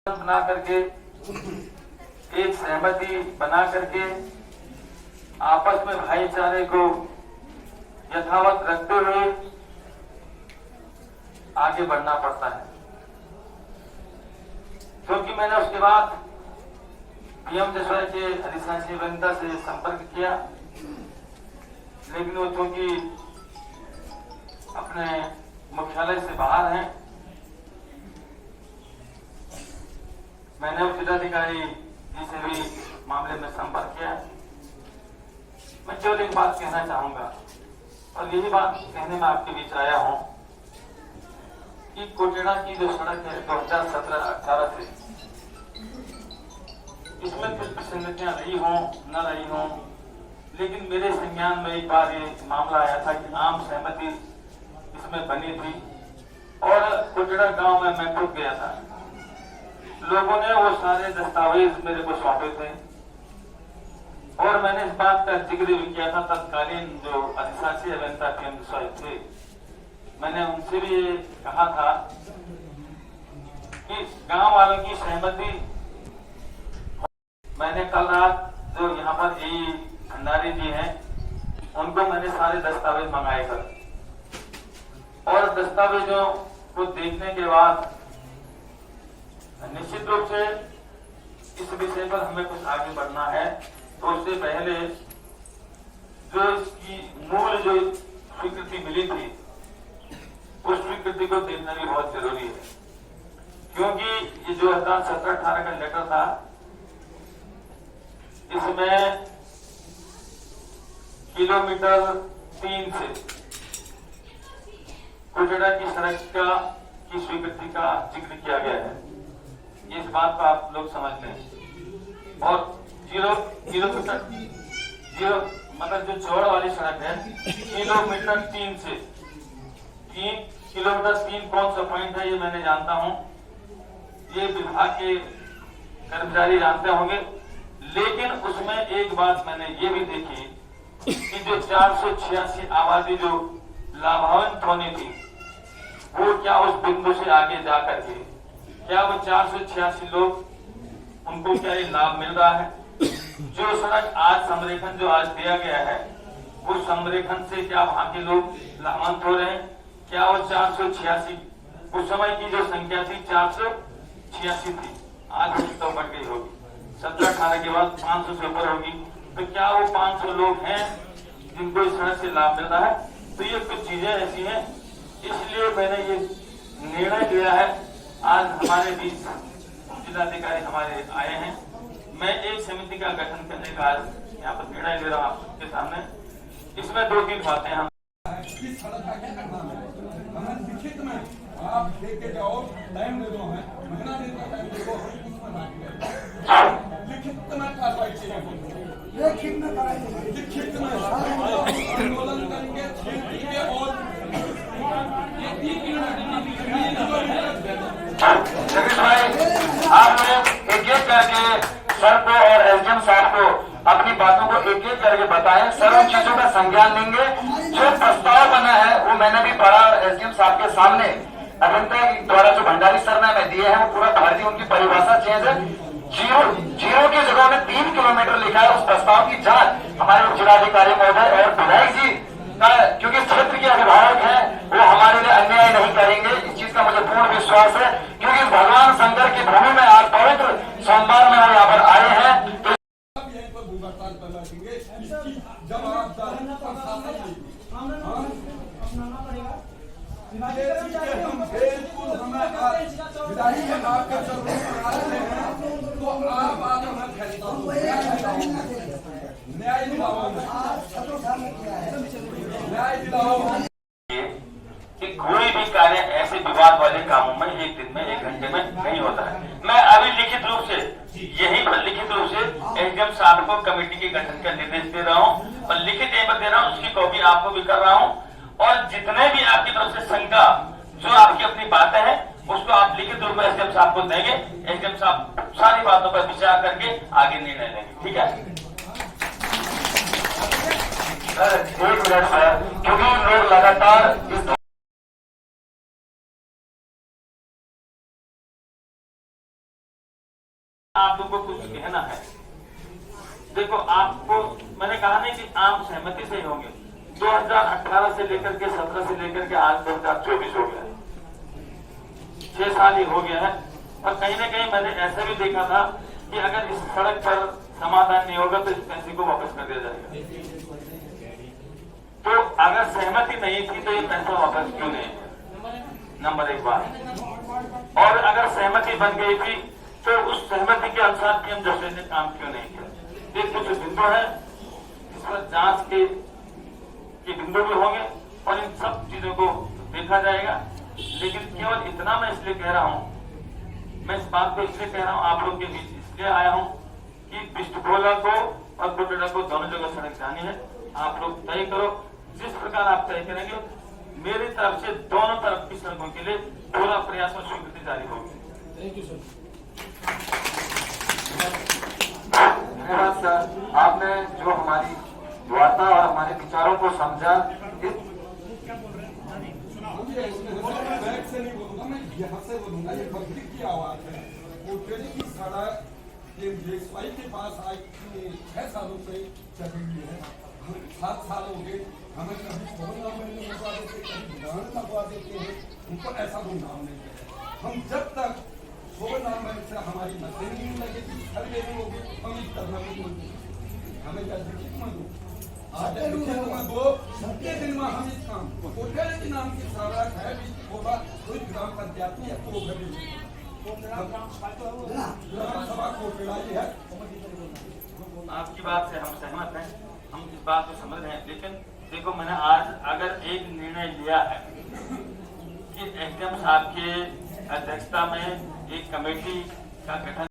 बना करके एक सहमति बना करके आपस में भाईचारे को यथावत रखते हुए आगे बढ़ना पड़ता है। क्योंकि मैंने उसके बाद पीएम जसवाल के अधिशासी वनिता से संपर्क किया, लेकिन वो चूंकि अपने मुख्यालय से बाहर हैं, मैंने उप जिलाधिकारी जी से भी मामले में संपर्क किया। मैं केवल एक बात कहना चाहूंगा और यही बात कहने में आपके बीच आया हूं कि कोटेड़ा की जो सड़क है 2017-18 से, इसमें कुछ विसंगतियां रही हों न रही हों, लेकिन मेरे संज्ञान में एक बार ये मामला आया था कि आम सहमति इसमें बनी थी और कोटेड़ा गांव में मैं खुद गया था। लोगों ने वो सारे दस्तावेज मेरे को सौंपे थे और मैंने इस बात का जिक्र भी किया था। तत्कालीन जो अधिशासी अभियंता पीएम जसवाल थे, मैंने उनसे भी कहा था कि गांव वालों की सहमति। मैंने कल रात जो यहाँ पर यही भंडारी जी हैं, उनको मैंने सारे दस्तावेज मंगाए कर और दस्तावेजों को देखने के बाद निश्चित रूप से इस विषय पर हमें कुछ आगे बढ़ना है, तो उससे पहले जो इसकी मूल जो स्वीकृति मिली थी, उस स्वीकृति को देखना भी बहुत जरूरी है। क्योंकि ये जो 2017-18 का लेटर था, इसमें किलोमीटर 3 से कोटेड़ा की सड़क की स्वीकृति का जिक्र किया गया है। इस बात को आप लोग समझते हैं। और 0 किलोमीटर 0 मतलब जो चौड़ वाली सड़क है, किलोमीटर 3 से 3 किलोमीटर 3 कौन सा पॉइंट है ये मैंने जानता हूं, ये विभाग के कर्मचारी जानते होंगे। लेकिन उसमें एक बात मैंने ये भी देखी कि जो 486 आबादी जो लाभान्वित होनी थी, वो क्या उस बिंदु से आगे जाकर के क्या वो 486 लोग, उनको क्या ये लाभ मिल रहा है? जो सड़क आज संरेखन जो आज दिया गया है, उस संरेखन से क्या वहां के लोग लाभान्वित हो रहे हैं? क्या वो 486 उस समय की जो संख्या थी 486 थी, आज तो बढ़ गई होगी, 17-18 के बाद 500 से ऊपर होगी। तो क्या वो 500 लोग हैं जिनको इस सड़क से लाभ मिल रहा है? तो ये कुछ चीजें ऐसी हैं, इसलिए मैंने ये निर्णय लिया है। आज हमारे बीच जिलाधिकारी हमारे आए हैं, मैं एक समिति का गठन करने का आज यहाँ पर निर्णय ले रहा हूँ आपके सामने। इसमें 2-3 बातें हम लिखित में आप लेके जाओ, टाइम दे दो, महीना दे दो, टाइम दे दो, लिखित में कार्रवाई चाहिए, लिखित में आंदोलन करेंगे, खेलेंगे और जगदीश भाई, आप लोग एक एक करके सर को और एसडीएम साहब को अपनी बातों को एक एक करके बताएं। सर उन चीजों का संज्ञान लेंगे। जो प्रस्ताव बना है वो मैंने भी पढ़ा एसडीएम साहब के सामने। अभियंता द्वारा जो भंडारी सर ने हमें दिए हैं वो पूरा भर दी, उनकी परिभाषा चेंज है। जीरो की जगह में 3 किलोमीटर लिखा है। उस प्रस्ताव की जांच हमारे जिलाधिकारी महोदय और विधायक जी का, क्योंकि क्षेत्र के अभिभावक हैं, वो हमारे लिए अन्याय नहीं करेंगे, इस चीज का मुझे पूर्ण विश्वास है। क्योंकि भगवान शंकर की भूमि में आज पवित्र सोमवार में वो यहाँ पर आए हैं, तो जब आप न्याय दिलाओ कि कोई भी कार्य ऐसे विवाद वाले कामों में एक दिन में 1 घंटे में नहीं होता है। मैं अभी लिखित रूप से यहीं पर लिखित रूप से एसडीएम साहब को कमेटी के गठन का निर्देश दे रहा हूँ और लिखित यहीं पर दे रहा हूँ, उसकी कॉपी आपको भी कर रहा हूँ। और जितने भी आपकी तरफ से शंका, जो आपकी अपनी बातें हैं, उसको आप लिखित रूप में एसडीएम साहब को देंगे। एसडीएम साहब सारी बातों पर विचार करके आगे निर्णय लेंगे। ठीक है सर, 1 मिनट सर, क्योंकि लोग लगातार इस आप लोगों को कुछ कहना है। देखो, आपको मैंने कहा नहीं कि आम सहमति से ही होंगे। 2018 से लेकर के 17 से लेकर के आज 2024 हो गया, 6 साल ही हो गया है। और कहीं ना कहीं मैंने ऐसा भी देखा था कि अगर इस सड़क पर समाधान नहीं होगा तो इस पैसे को वापस कर दिया जाएगा। तो अगर सहमति नहीं थी तो ये पैसा वापस क्यों नहीं है, नंबर 1 बात। और अगर सहमति बन गई थी तो उस सहमति के अनुसार पीएम जस्टिस ने काम क्यों नहीं किया। ये कुछ बिंदु है जिस पर जांच के बिंदु भी होंगे और इन सब चीजों को देखा जाएगा। लेकिन केवल इतना मैं इसलिए कह रहा हूं, मैं इस बात को इसलिए कह रहा हूं, आप लोग के बीच इसलिए आया हूं कि बिस्टुपोला को और बुटड़ा को दोनों जगह सड़क जानी है। आप लोग तय करो, जिस प्रकार आप तय करेंगे मेरी तरफ से दोनों तरफ की सड़कों के लिए पूरा प्रयास और स्वीकृति जारी होगी। Thank you sir. धन्यवाद सर, आपने जो हमारी वार्ता और हमारे विचारों को समझा। बैक से नहीं बोलूंगा, मैं यहाँ से बोलूंगा। ये पब्लिक की आवाज है। कोटड़ी की सड़क ये जेएसवाई के पास आज 6 सालों से चल रही है। 7 साल हो गए, हमें कभी कोरोना में लगवा देते, कभी गान लगवा देते हैं, उनको ऐसा गुमनाम नहीं है। हम जब तक कोरोना में से हमारी मशीन नहीं लगेगी, सर्वे नहीं होगी, हम इस तरह नहीं हमें जल्दी दो। आज दो सबके दिन में हम इस काम कोटेल के नाम की सड़क है होगा, कोई ग्राम पंचायत में तो ग्राम सभा कोटेला ही है। आपकी बात से हम सहमत हैं, हम इस बात को समझ रहे हैं। लेकिन देखो, मैंने आज अगर एक निर्णय लिया है कि एसडीएम साहब के अध्यक्षता में एक कमेटी का गठन